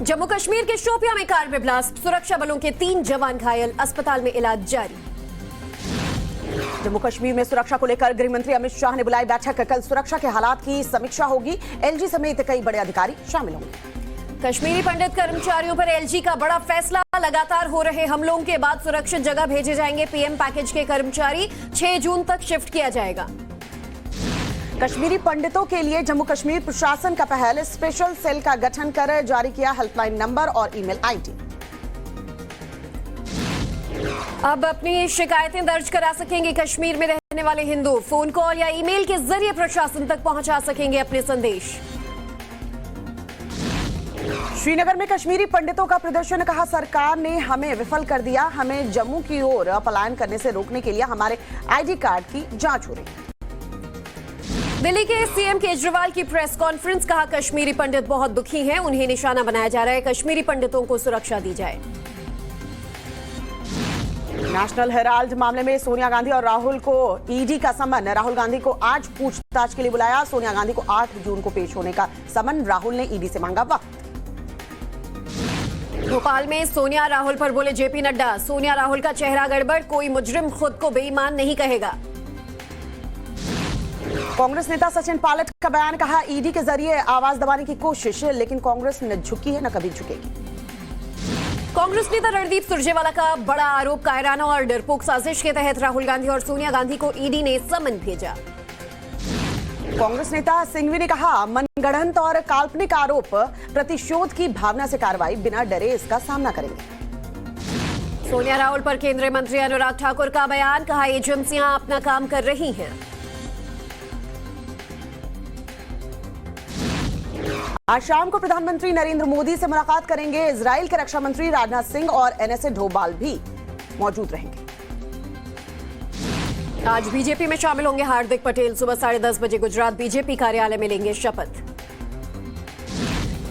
जम्मू कश्मीर के शोपियां में कार में ब्लास्ट, सुरक्षा बलों के 3 जवान घायल, अस्पताल में इलाज जारी। जम्मू कश्मीर में सुरक्षा को लेकर गृह मंत्री अमित शाह ने बुलाई बैठक। कल सुरक्षा के हालात की समीक्षा होगी। एलजी समेत कई बड़े अधिकारी शामिल होंगे। कश्मीरी पंडित कर्मचारियों पर एलजी का बड़ा फैसला, लगातार हो रहे हमलों के बाद सुरक्षित जगह भेजे जाएंगे पीएम पैकेज के कर्मचारी, 6 जून तक शिफ्ट किया जाएगा। कश्मीरी पंडितों के लिए जम्मू कश्मीर प्रशासन का पहल, स्पेशल सेल का गठन कर जारी किया हेल्पलाइन नंबर और ईमेल आईडी। अब अपनी शिकायतें दर्ज करा सकेंगे कश्मीर में रहने वाले हिंदू, फोन कॉल या ईमेल के जरिए प्रशासन तक पहुंचा सकेंगे अपने संदेश। श्रीनगर में कश्मीरी पंडितों का प्रदर्शन, कहा सरकार ने हमें विफल कर दिया, हमें जम्मू की ओर पलायन करने से रोकने के लिए हमारे आईडी कार्ड की जांच हो रही। दिल्ली के सीएम केजरीवाल की प्रेस कॉन्फ्रेंस, कहा कश्मीरी पंडित बहुत दुखी हैं, उन्हें निशाना बनाया जा रहा है, कश्मीरी पंडितों को सुरक्षा दी जाए। नेशनल हेराल्ड मामले में सोनिया गांधी और राहुल को ईडी का समन, राहुल गांधी को आज पूछताछ के लिए बुलाया, सोनिया गांधी को 8 जून को पेश होने का समन, राहुल ने ईडी से मांगा वक्त। भोपाल में सोनिया राहुल पर बोले जेपी नड्डा, सोनिया राहुल का चेहरा गड़बड़, कोई मुजरिम खुद को बेईमान नहीं कहेगा। कांग्रेस नेता सचिन पायलट का बयान, कहा ईडी के जरिए आवाज दबाने की कोशिश, लेकिन कांग्रेस न झुकी है न कभी झुकेगी। कांग्रेस नेता रणदीप सुरजेवाला का बड़ा आरोप, कायराना और डरपोक साजिश के तहत राहुल गांधी और सोनिया गांधी को ईडी ने समन भेजा। कांग्रेस नेता सिंघवी ने कहा मनगढ़ंत और काल्पनिक आरोप, प्रतिशोध की भावना से कार्रवाई, बिना डरे इसका सामना करेंगे। सोनिया राहुल पर केंद्रीय मंत्री अनुराग ठाकुर का बयान, कहा एजेंसियां अपना काम कर रही हैं। आज शाम को प्रधानमंत्री नरेंद्र मोदी से मुलाकात करेंगे। इजराइल के रक्षा मंत्री राजनाथ सिंह और एनएसए डोभाल भी मौजूद रहेंगे। आज बीजेपी में शामिल होंगे हार्दिक पटेल, सुबह 10:30 बजे गुजरात बीजेपी कार्यालय में लेंगे शपथ।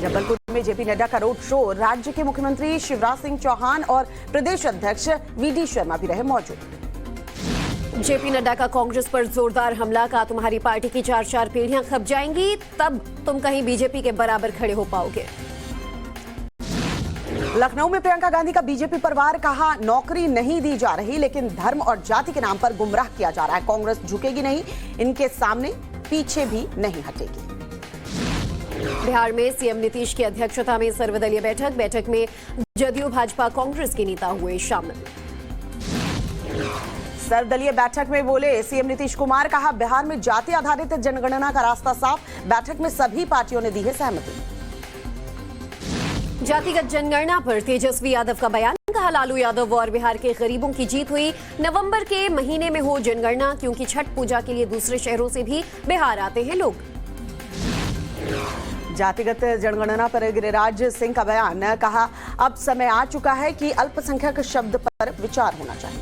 जबलपुर में जेपी नड्डा का रोड शो, राज्य के मुख्यमंत्री शिवराज सिंह चौहान और प्रदेश अध्यक्ष वीडी शर्मा भी रहे मौजूद। जेपी नड्डा का कांग्रेस पर जोरदार हमला, का तुम्हारी पार्टी की 4 पीढ़ियां खप जाएंगी, तब तुम कहीं बीजेपी के बराबर खड़े हो पाओगे। लखनऊ में प्रियंका गांधी का बीजेपी पर वार, कहा नौकरी नहीं दी जा रही, लेकिन धर्म और जाति के नाम पर गुमराह किया जा रहा है, कांग्रेस झुकेगी नहीं, इनके सामने पीछे भी नहीं हटेगी। बिहार में सीएम नीतीश की अध्यक्षता में सर्वदलीय बैठक में जदयू भाजपा कांग्रेस के नेता हुए शामिल। सर्वदलीय बैठक में बोले सीएम नीतीश कुमार, कहा बिहार में जाति आधारित जनगणना का रास्ता साफ, बैठक में सभी पार्टियों ने दी है सहमति। जातिगत जनगणना पर तेजस्वी यादव का बयान, कहा लालू यादव और बिहार के गरीबों की जीत हुई, नवंबर के महीने में हो जनगणना, क्योंकि छठ पूजा के लिए दूसरे शहरों से भी बिहार आते हैं लोग। जातिगत जनगणना पर गिरिराज सिंह का बयान, कहा अब समय आ चुका है कि अल्पसंख्यक शब्द पर विचार होना चाहिए।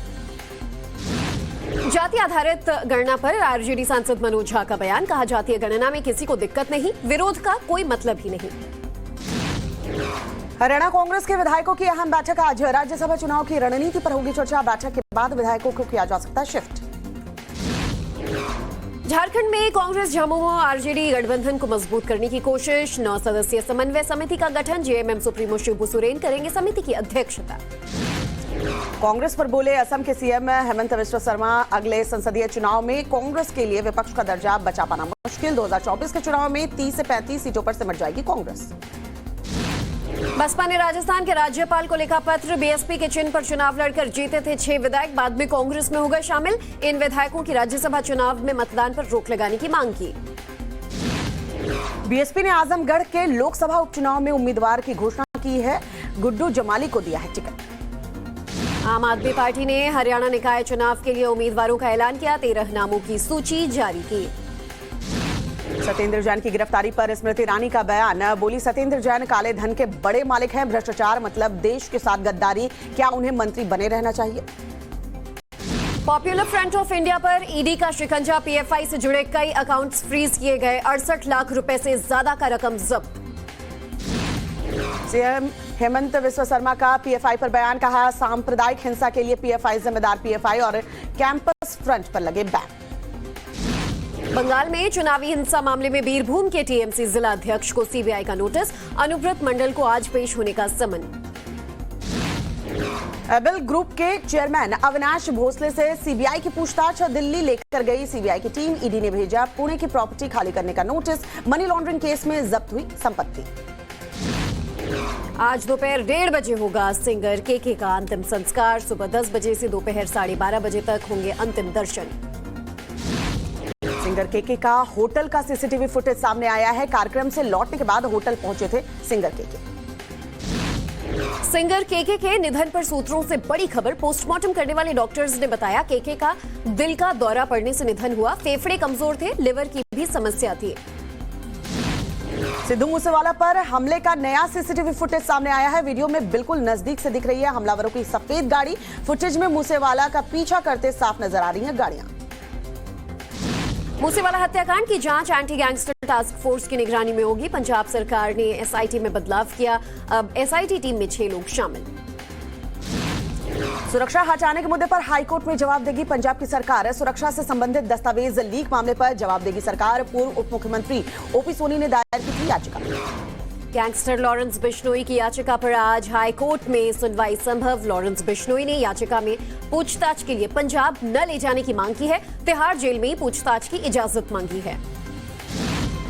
जाति आधारित गणना पर आरजेडी सांसद मनोज झा का बयान, कहा जातीय गणना में किसी को दिक्कत नहीं, विरोध का कोई मतलब ही नहीं। हरियाणा कांग्रेस के विधायकों की अहम बैठक आज, राज्यसभा चुनाव की रणनीति पर होगी चर्चा, बैठक के बाद विधायकों को किया जा सकता है शिफ्ट। झारखंड में कांग्रेस झामुमो आरजेडी गठबंधन को मजबूत करने की कोशिश, 9 सदस्यीय समन्वय समिति का गठन, जेएमएम सुप्रीमो शिबू सोरेन करेंगे समिति की अध्यक्षता। कांग्रेस पर बोले असम के सीएम हेमंत बिस्वा शर्मा, अगले संसदीय चुनाव में कांग्रेस के लिए विपक्ष का दर्जा बचा पाना मुश्किल, 2024 के चुनाव में 30 से 35 सीटों पर सिमट जाएगी कांग्रेस। बसपा ने राजस्थान के राज्यपाल को लिखा पत्र, बीएसपी के चिन्ह पर चुनाव लड़कर जीते थे 6 विधायक, बाद में कांग्रेस में हो गए शामिल, इन विधायकों की राज्यसभा चुनाव में मतदान पर रोक लगाने की मांग की। बीएसपी ने आजमगढ़ के लोकसभा उपचुनाव में उम्मीदवार की घोषणा की है, गुड्डू जमाली को दिया है टिकट। आम आदमी पार्टी ने हरियाणा निकाय चुनाव के लिए उम्मीदवारों का ऐलान किया, 13 नामों की सूची जारी की। सत्येंद्र जैन की गिरफ्तारी पर स्मृति ईरानी का बयान, बोली सत्येंद्र जैन काले धन के बड़े मालिक हैं, भ्रष्टाचार मतलब देश के साथ गद्दारी, क्या उन्हें मंत्री बने रहना चाहिए। पॉपुलर फ्रंट ऑफ इंडिया पर ईडी का शिकंजा, पीएफआई से जुड़े कई अकाउंट्स फ्रीज किए गए, 68 लाख रुपए से ज्यादा का रकम जब्त। सीएम हेमंत बिस्वा शर्मा का पीएफआई पर बयान, कहा सांप्रदायिक हिंसा के लिए पीएफआई जिम्मेदार, पीएफआई और कैंपस फ्रंट पर लगे बैन। बंगाल में चुनावी हिंसा मामले में बीरभूम के टीएमसी जिला अध्यक्ष को सीबीआई का नोटिस, अनुव्रत मंडल को आज पेश होने का समन। एबल ग्रुप के चेयरमैन अविनाश भोसले से सीबीआई की पूछताछ दिल्ली लेकर गई सीबीआई की टीम। ईडी ने भेजा पुणे की प्रॉपर्टी खाली करने का नोटिस। मनी लॉन्ड्रिंग केस में जब्त हुई संपत्ति। आज दोपहर 1:30 बजे होगा सिंगर केके का अंतिम संस्कार। सुबह 10 बजे से दोपहर 12:30 बजे तक होंगे अंतिम दर्शन। सिंगर केके का होटल का सीसीटीवी फुटेज सामने आया है। कार्यक्रम से लौटने के बाद होटल पहुंचे थे सिंगर केके। सिंगर केके के निधन पर सूत्रों से बड़ी खबर। पोस्टमार्टम करने वाले डॉक्टर्स ने बताया केके का दिल का दौरा पड़ने से निधन हुआ। फेफड़े कमजोर थे, लिवर की भी समस्या थी। सिद्धू मूसेवाला पर हमले का नया सीसीटीवी फुटेज सामने आया है। वीडियो में बिल्कुल नजदीक से दिख रही है हमलावरों की सफेद गाड़ी। फुटेज में मूसेवाला का पीछा करते साफ नजर आ रही हैं गाड़ियां। मूसेवाला हत्याकांड की जांच एंटी गैंगस्टर टास्क फोर्स की निगरानी में होगी। पंजाब सरकार ने एसआईटी में बदलाव किया। अब एसआईटी टीम में 6 लोग शामिल। सुरक्षा हटाने के मुद्दे पर हाईकोर्ट में जवाब देगी पंजाब की सरकार। सुरक्षा से संबंधित दस्तावेज लीक मामले पर जवाब देगी सरकार। पूर्व उप मुख्यमंत्री ओपी सोनी ने दायर की थी याचिका। गैंगस्टर लॉरेंस बिश्नोई की याचिका पर आज हाईकोर्ट में सुनवाई संभव। लॉरेंस बिश्नोई ने याचिका में पूछताछ के लिए पंजाब न ले जाने की मांग की है। तिहाड़ जेल में पूछताछ की इजाजत मांगी है।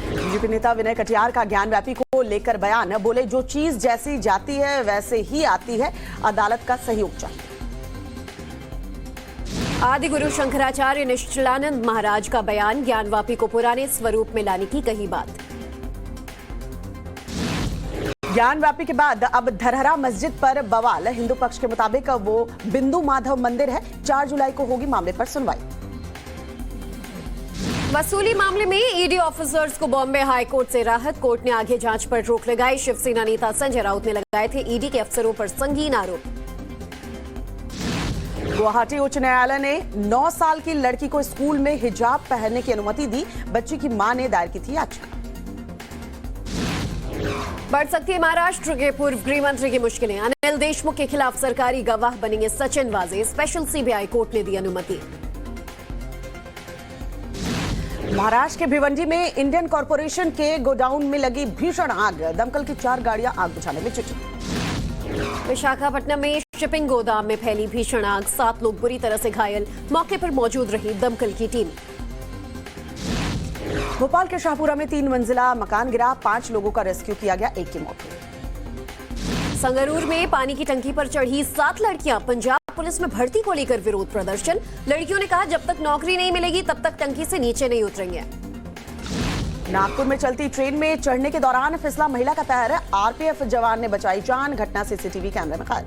बीजेपी नेता विनय कटियार का ज्ञानव्यापी को लेकर बयान। बोले जो चीज जैसी जाती है वैसे ही आती है, अदालत का सहयोग चाहिए। आदि गुरु शंकराचार्य निश्चलानंद महाराज का बयान। ज्ञानवापी को पुराने स्वरूप में लाने की कही बात। ज्ञानव्यापी के बाद अब धरहरा मस्जिद पर बवाल। हिंदू पक्ष के मुताबिक वो बिंदु माधव मंदिर है। 4 जुलाई को होगी मामले पर सुनवाई। वसूली मामले में ईडी ऑफिसर्स को बॉम्बे हाईकोर्ट से राहत। कोर्ट ने आगे जांच पर रोक लगाई। शिवसेना नेता संजय राउत ने लगाए थे ईडी के अफसरों पर संगीन आरोप। गुवाहाटी उच्च न्यायालय ने 9 साल की लड़की को स्कूल में हिजाब पहनने की अनुमति दी। बच्ची की मां ने दायर की थी याचिका। बढ़ सकती है महाराष्ट्र के पूर्व गृह मंत्री की मुश्किलें। अनिल देशमुख के खिलाफ सरकारी गवाह बनेंगे सचिन वाजे। स्पेशल सीबीआई कोर्ट ने दी अनुमति। महाराष्ट्र के भिवंडी में इंडियन कॉर्पोरेशन के गोडाउन में लगी भीषण आग। दमकल की 4 गाड़ियां आग बुझाने में जुटी। विशाखापट्टनम में शिपिंग गोदाम में फैली भीषण आग। 7 लोग बुरी तरह से घायल। मौके पर मौजूद रही दमकल की टीम। भोपाल के शाहपुरा में 3 मंजिला मकान गिरा। 5 लोगों का रेस्क्यू किया गया, 1 की मौत हुई। संगरूर में पानी की टंकी पर चढ़ी 7 लड़कियां। पंजाब पुलिस में भर्ती को लेकर विरोध प्रदर्शन। लड़कियों ने कहा जब तक नौकरी नहीं मिलेगी तब तक टंकी से नीचे नहीं उतरेंगे। नागपुर में चलती ट्रेन में चढ़ने के दौरान फिसला महिला का पैर। आरपीएफ जवान ने बचाई जान। घटना सीसीटीवी कैमरे में कैद।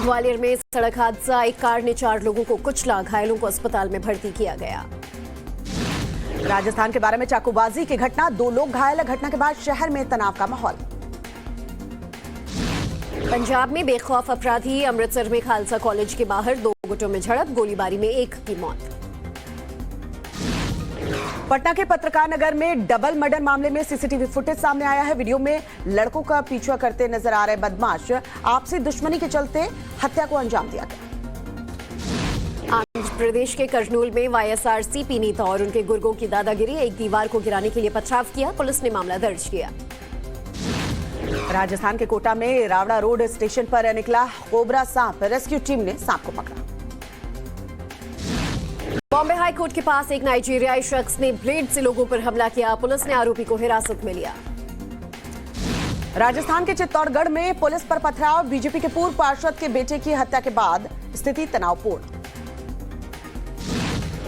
ग्वालियर में सड़क हादसा। एक कार ने 4 लोगों को कुचला। घायलों को अस्पताल में भर्ती किया गया। राजस्थान के बारे में चाकूबाजी की घटना। 2 लोग घायल। घटना के बाद शहर में तनाव का माहौल। पंजाब में बेखौफ अपराधी। अमृतसर में खालसा कॉलेज के बाहर 2 गुटों में झड़प। गोलीबारी में 1 की मौत। पटना के पत्रकार नगर में डबल मर्डर मामले में सीसीटीवी फुटेज सामने आया है। वीडियो में लड़कों का पीछा करते नजर आ रहे बदमाश आपसी दुश्मनी के चलते हत्या को अंजाम दिया गया। आंध्र प्रदेश के कर्नूल में वाईएसआरसीपी नेता और उनके गुर्गों की दादागिरी। एक दीवार को गिराने के लिए पथराव किया। पुलिस ने मामला दर्ज किया। राजस्थान के कोटा में रावड़ा रोड स्टेशन पर निकला कोबरा सांप। रेस्क्यू टीम ने सांप को पकड़ा। बॉम्बे हाई कोर्ट के पास एक नाइजीरियाई शख्स ने ब्लेड से लोगों पर हमला किया। पुलिस ने आरोपी को हिरासत में लिया। राजस्थान के चित्तौड़गढ़ में पुलिस पर पथराव। बीजेपी के पूर्व पार्षद के बेटे की हत्या के बाद स्थिति तनावपूर्ण।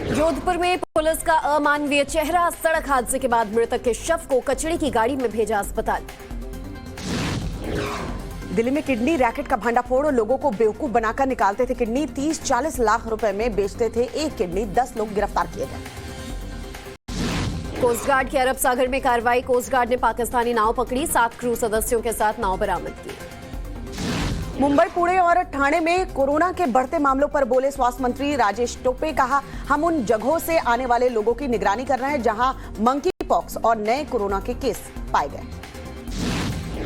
जोधपुर में पुलिस का अमानवीय चेहरा। सड़क हादसे के बाद मृतक के शव को कचड़े की गाड़ी में भेजा अस्पताल। दिल्ली में किडनी रैकेट का भंडाफोड़। लोगों को बेवकूफ बनाकर निकालते थे किडनी। 30-40 लाख रुपए में बेचते थे एक किडनी। 10 लोग गिरफ्तार किए गए। कोस्ट गार्ड की अरब सागर में कार्रवाई। कोस्ट गार्ड ने पाकिस्तानी नाव पकड़ी। 7 क्रू सदस्यों के साथ नाव बरामद की। मुंबई, पुणे और ठाणे में कोरोना के बढ़ते मामलों पर बोले स्वास्थ्य मंत्री राजेश टोपे। कहा हम उन जगहों से आने वाले लोगों की निगरानी कर रहे हैं जहां मंकी पॉक्स और नए कोरोना के केस पाए गए।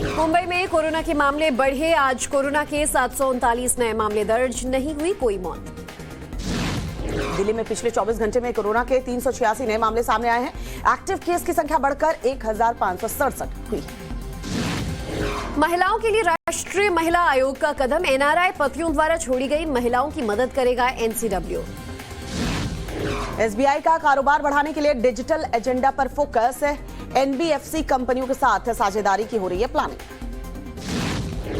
मुंबई में कोरोना के मामले बढ़े। आज कोरोना के 739 नए मामले दर्ज। नहीं हुई कोई मौत। दिल्ली में पिछले 24 घंटे में कोरोना के 386 नए मामले सामने आए हैं। एक्टिव केस की संख्या बढ़कर 1567 हुई। महिलाओं के लिए राष्ट्रीय महिला आयोग का कदम, एनआरआई पतियों द्वारा छोड़ी गई महिलाओं की मदद करेगा एनसीडब्ल्यू। एसबीआई का कारोबार बढ़ाने के लिए डिजिटल एजेंडा पर फोकस, एनबीएफसी कंपनियों के साथ साझेदारी की हो रही है प्लानिंग।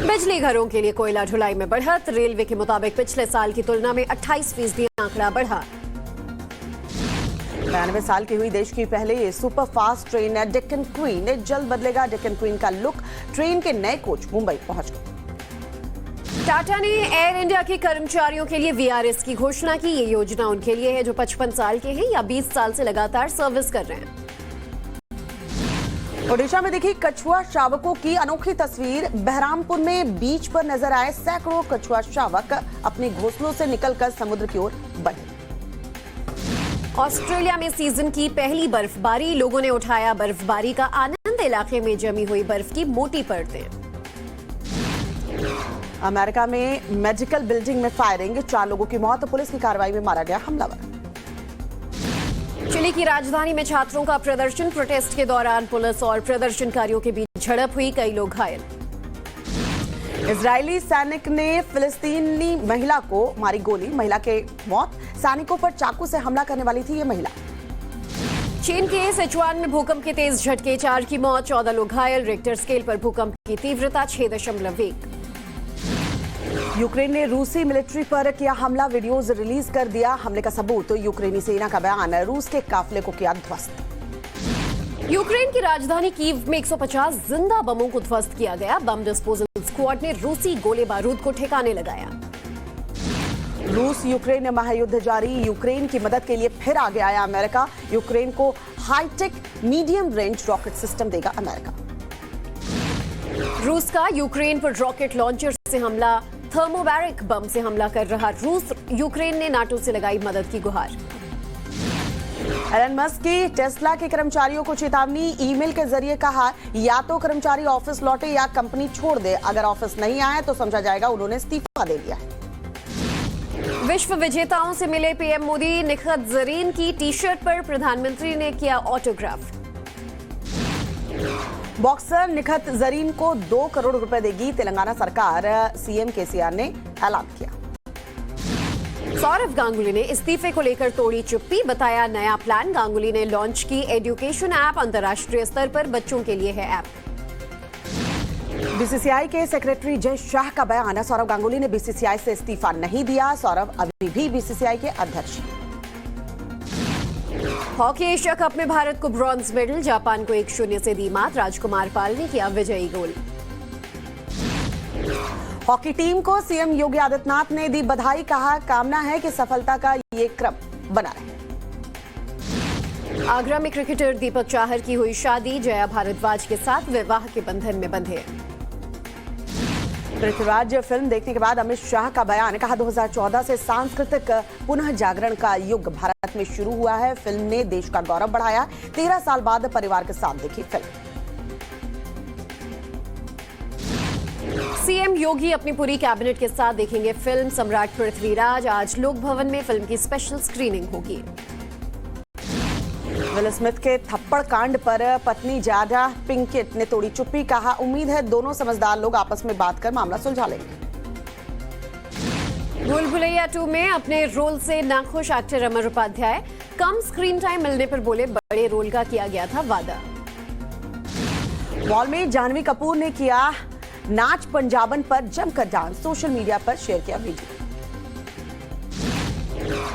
बिजली घरों के लिए कोयला ढुलाई में बढ़त, रेलवे के मुताबिक पिछले साल की तुलना में 28% आंकड़ा बढ़ा। 92 साल की हुई देश की पहली super fast train Deccan queen, जल्द बदलेगा डेक्कन क्वीन का लुक। ट्रेन के नए कोच मुंबई पहुंच गए। टाटा ने एयर इंडिया के कर्मचारियों के लिए वीआरएस की घोषणा की। ये योजना उनके लिए है जो 55 साल के हैं या 20 साल से लगातार सर्विस कर रहे हैं। ओडिशा में देखी कछुआ शावकों की अनोखी तस्वीर। बहरामपुर में बीच पर नजर आए सैकड़ों कछुआ शावक अपने घोंसलों से निकलकर समुद्र की ओर बढ़े। ऑस्ट्रेलिया में सीजन की पहली बर्फबारी, लोगों ने उठाया बर्फबारी का आनंद। इलाके में जमी हुई बर्फ की मोटी परतें। अमेरिका में मेडिकल बिल्डिंग में फायरिंग, 4 लोगों की मौत, पुलिस की कार्रवाई में मारा गया हमलावर। चिली की राजधानी में छात्रों का प्रदर्शन, प्रोटेस्ट के दौरान पुलिस और प्रदर्शनकारियों के बीच झड़प हुई, कई लोग घायल। इजरायली सैनिक ने फिलिस्तीनी महिला को मारी गोली, महिला के मौत। सैनिकों पर चाकू से हमला करने वाली थी ये महिला। चीन के सिचुआन में भूकंप के तेज झटके, 4 की मौत, 14 लोग घायल। रिक्टर स्केल पर भूकंप की तीव्रता 6.1। यूक्रेन ने रूसी मिलिट्री पर किया हमला, वीडियोज रिलीज कर दिया। हमले का सबूत, यूक्रेनी सेना का बयान, रूस के काफिले को किया ध्वस्त। यूक्रेन की राजधानी कीव में 150 जिंदा बमों को ध्वस्त किया गया। बम डिस्पोजल स्क्वाड ने रूसी गोले बारूद को ठिकाने लगाया। रूस यूक्रेन महायुद्ध जारी, यूक्रेन की मदद के लिए फिर आगे आया अमेरिका। यूक्रेन को hi-tech medium range rocket system देगा अमेरिका। रूस का यूक्रेन पर रॉकेट लॉन्चर से हमला, थर्मोबैरिक बम से हमला कर रहा रूस। यूक्रेन ने नाटो से लगाई मदद की गुहार। एलन मस्क की टेस्ला के कर्मचारियों को चेतावनी, ईमेल के जरिए कहा या तो कर्मचारी ऑफिस लौटे या कंपनी छोड़ दे। अगर ऑफिस नहीं आए तो समझा जाएगा उन्होंने इस्तीफा दे दिया है। विश्व विजेताओं से मिले पीएम मोदी, निखत जरीन की टी शर्ट पर प्रधानमंत्री ने किया ऑटोग्राफ। बॉक्सर निखत जरीन को 2 करोड़ रुपए देगी तेलंगाना सरकार, सीएम केसीआर ने ऐलान किया। सौरव गांगुली ने इस्तीफे को लेकर तोड़ी चुप्पी, बताया नया प्लान। गांगुली ने लॉन्च की एजुकेशन ऐप, अंतर्राष्ट्रीय स्तर पर बच्चों के लिए है ऐप। बीसीसीआई के सेक्रेटरी जय शाह का बयान, सौरव गांगुली ने बीसीसीआई से इस्तीफा नहीं दिया। सौरव अभी भी बीसीसीआई के अध्यक्ष हैं। हॉकी एशिया कप में भारत को ब्रॉन्ज मेडल, जापान को 1-0 से दी मात। राजकुमार पाल ने किया विजयी गोल। हॉकी टीम को सीएम योगी आदित्यनाथ ने दी बधाई, कहा कामना है कि सफलता का ये क्रम बना रहे। आगरा में क्रिकेटर दीपक चाहर की हुई शादी, जया भारद्वाज के साथ विवाह के बंधन में बंधे। पृथ्वीराज फिल्म देखने के बाद अमित शाह का बयान, कहा 2014 से सांस्कृतिक पुनः जागरण का युग भारत में शुरू हुआ है। फिल्म ने देश का गौरव बढ़ाया। 13 साल बाद परिवार के साथ देखी फिल्म। सीएम योगी अपनी पूरी कैबिनेट के साथ देखेंगे फिल्म सम्राट पृथ्वीराज। आज लोक भवन में फिल्म की स्पेशल स्क्रीनिंग होगी। विल स्मिथ के थप्पड़ कांड पर पत्नी जाडा पिंकेट ने तोड़ी चुप्पी, कहा उम्मीद है दोनों समझदार लोग आपस में बात कर मामला सुलझा लेंगे। भूल भुलैया 2 में अपने रोल से नाखुश एक्टर अमर उपाध्याय, कम स्क्रीन टाइम मिलने पर बोले बड़े रोल का किया गया था वादा। मॉल में जाह्नवी कपूर ने किया नाच पंजाबन पर जमकर डांस, सोशल मीडिया पर शेयर किया वीडियो।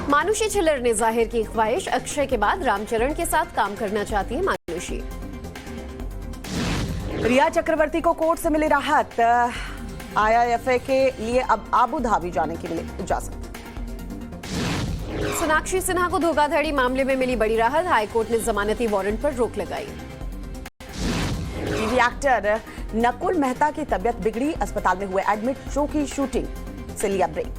मानुषी छिल्लर ने जाहिर की ख्वाहिश, अक्षय के बाद रामचरण के साथ काम करना चाहती है मानुषी। रिया चक्रवर्ती को कोर्ट से मिली राहत, आईआईएफए के लिए अब आबू धाबी जाने की मिली इजाजत। सोनाक्षी सिन्हा को धोखाधड़ी मामले में मिली बड़ी राहत, हाईकोर्ट ने जमानती वारंट पर रोक लगाई। टीवी एक्टर नकुल मेहता की तबीयत बिगड़ी, अस्पताल में हुए एडमिट, शो की शूटिंग से लिया ब्रेक।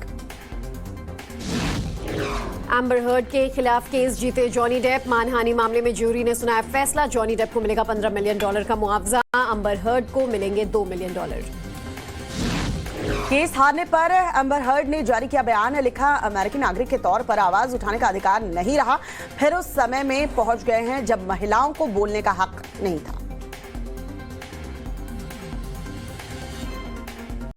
एम्बर हर्ड के खिलाफ केस जीते जॉनी डेप, मानहानि मामले में ज्यूरी ने सुनाया फैसला। जॉनी डेप को मिलेगा $15 मिलियन का मुआवजा, एम्बर हर्ड को मिलेंगे $2 मिलियन। केस हारने पर एम्बर हर्ड ने जारी किया बयान, लिखा अमेरिकी नागरिक के तौर पर आवाज उठाने का अधिकार नहीं रहा, फिर उस समय में पहुंच गए हैं जब महिलाओं को बोलने का हक नहीं था।